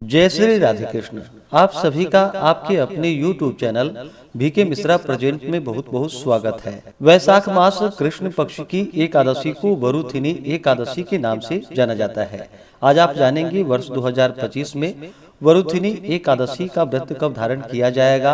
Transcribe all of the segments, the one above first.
जय श्री राधे कृष्ण। आप सभी का आपके अपने YouTube channel VK Mishra present में बहुत बहुत स्वागत है। वैशाख मास कृष्ण पक्ष की एकादशी को वरुथिनी एकादशी के नाम से जाना जाता है। आज आप जानेंगे वर्ष 2025 में वरुथिनी एकादशी का व्रत कब धारण किया जाएगा,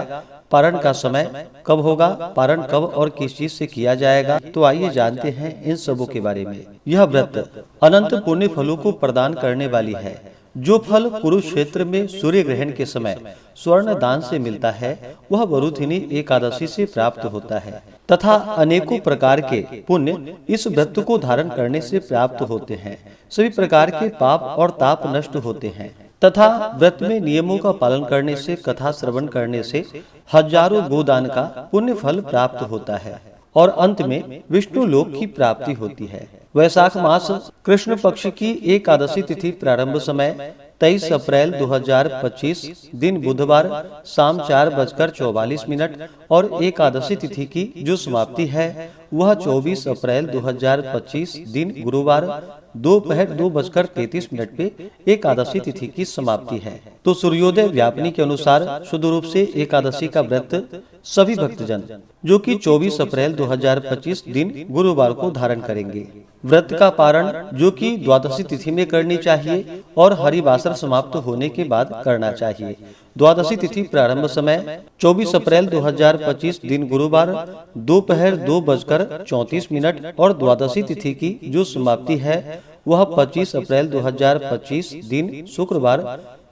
पारण का समय कब होगा, पारण कब और किस चीज से किया जाएगा। तो आइए जानते हैं इन सबों के बारे में। यह व्रत अनंत पुण्य फलों को प्रदान करने वाली है। जो फल कुरुक्षेत्र में सूर्य ग्रहण के समय स्वर्ण दान से मिलता है, वह वरुथिनी एकादशी से प्राप्त होता है तथा अनेकों प्रकार के पुण्य इस व्रत को धारण करने से प्राप्त होते हैं। सभी प्रकार के पाप और ताप नष्ट होते हैं तथा व्रत में नियमों का पालन करने से, कथा श्रवण करने से हजारों गोदान का पुण्य फल प्राप्त होता है और अंत में विष्णु लोक की प्राप्ति होती है। वैशाख मास कृष्ण पक्ष की एकादशी तिथि प्रारंभ समय 23 अप्रैल 2025 दिन बुधवार शाम 4:44 और एकादशी तिथि की जो समाप्ति है वह 24 अप्रैल 2025 दिन गुरुवार दोपहर 2:33 पे एकादशी तिथि की समाप्ति है। तो सूर्योदय व्यापनी के अनुसार शुद्ध रूप से एकादशी का व्रत सभी भक्तजन जो कि 24 अप्रैल 2025 दिन गुरुवार को धारण करेंगे। व्रत का पारण जो कि द्वादशी तिथि में करनी चाहिए और हरिवासर समाप्त होने के बाद करना चाहिए। द्वादशी तिथि प्रारंभ समय 24 अप्रैल 2025 दिन गुरुवार दोपहर 2:34 और द्वादशी तिथि की जो समाप्ति है वह 25 अप्रैल 2025 दिन शुक्रवार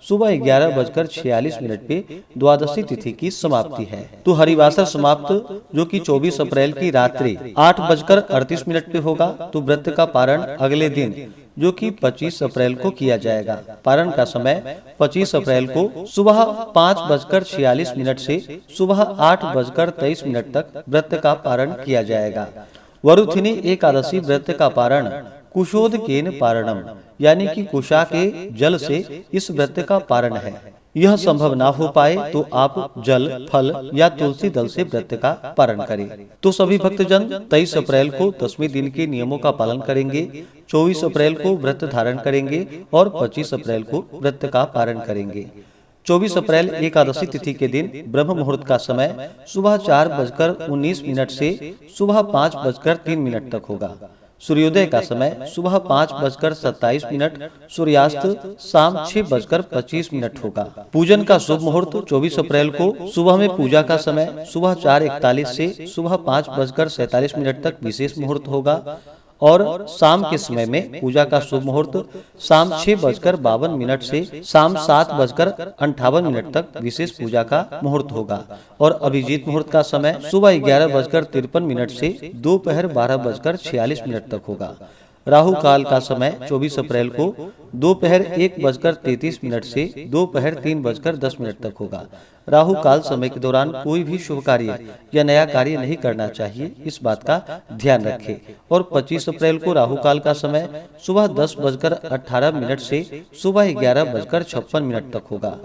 सुबह 11:46 पे द्वादशी तिथि की समाप्ति है। तो हरिवासर समाप्त जो कि 24 अप्रैल की रात्रि 8:38 पे होगा। तो व्रत का पारण अगले दिन जो कि 25 अप्रैल को किया जाएगा। पारण का समय 25 अप्रैल को सुबह 5:46 से सुबह 8:23 तक व्रत का पारण किया जाएगा। वरुथिनी एकादशी व्रत का पारण कुशोदकेन पारणम यानी कि कुशा के जल से इस व्रत का पारण है। यह संभव ना हो पाए तो आप जल, फल या तुलसी दल से व्रत का पारण करें। तो सभी भक्तजन 23 अप्रैल को 10वें दिन के नियमों का पालन करेंगे, 24 अप्रैल को व्रत धारण करेंगे और 25 अप्रैल को व्रत का पारण करेंगे। 24 अप्रैल एकादशी तिथि के दिन ब्रह्म मुहूर्त का समय सुबह 4:19 से सुबह 5:03 तक होगा। सूर्योदय का समय सुबह 5:27, सूर्यास्त शाम 6:25 होगा। पूजन का शुभ मुहूर्त 24 अप्रैल को सुबह में पूजा का समय सुबह 4:41 से सुबह 5:47 तक विशेष मुहूर्त होगा और शाम के समय में पूजा का शुभ मुहूर्त शाम 6:52 से शाम 7:58 तक विशेष पूजा का मुहूर्त होगा और अभिजीत मुहूर्त का समय सुबह 11:53 से दोपहर 12:46 तक होगा। राहु काल का समय 24 अप्रैल को दोपहर 1:33 से दोपहर 3:10 तक होगा। राहु काल समय के दौरान कोई भी शुभ कार्य या नया कार्य नहीं करना चाहिए, इस बात का ध्यान रखें। और 25 अप्रैल को राहु काल का समय सुबह 10:18 से सुबह 11:56 तक होगा।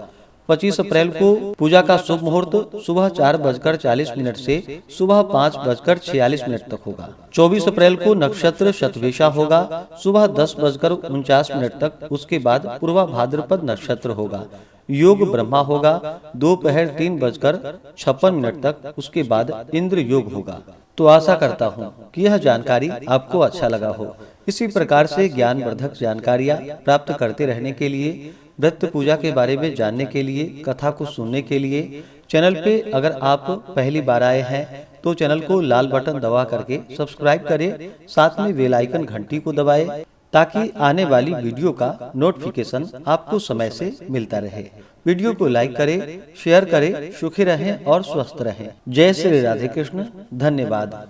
25 अप्रैल को पूजा का शुभ मुहूर्त सुबह 4:40 से सुबह 5:46 तक होगा। 24 अप्रैल को नक्षत्र शतभिषा होगा सुबह 10:49 तक। उसके बाद पूर्वा भाद्रपद नक्षत्र होगा। योग ब्रह्मा होगा दोपहर 3:56 तक। उसके बाद इंद्र योग होगा। तो आशा करता हूँ कि यह जानकारी आपको अच्छा लगा हो। इसी प्रकार से ज्ञानवर्धक जानकारियाँ प्राप्त करते रहने के लिए, व्रत पूजा के बारे में जानने के लिए, कथा को सुनने के लिए चैनल पे अगर आप पहली बार आए हैं तो चैनल को लाल बटन दबा करके सब्सक्राइब करें, साथ में बेल आइकन घंटी को दबाएं ताकि आने वाली वीडियो का नोटिफिकेशन आपको समय से मिलता रहे। वीडियो को लाइक करें, शेयर करें, सुखी रहें और स्वस्थ रहें। जय श्री राधे कृष्ण। धन्यवाद।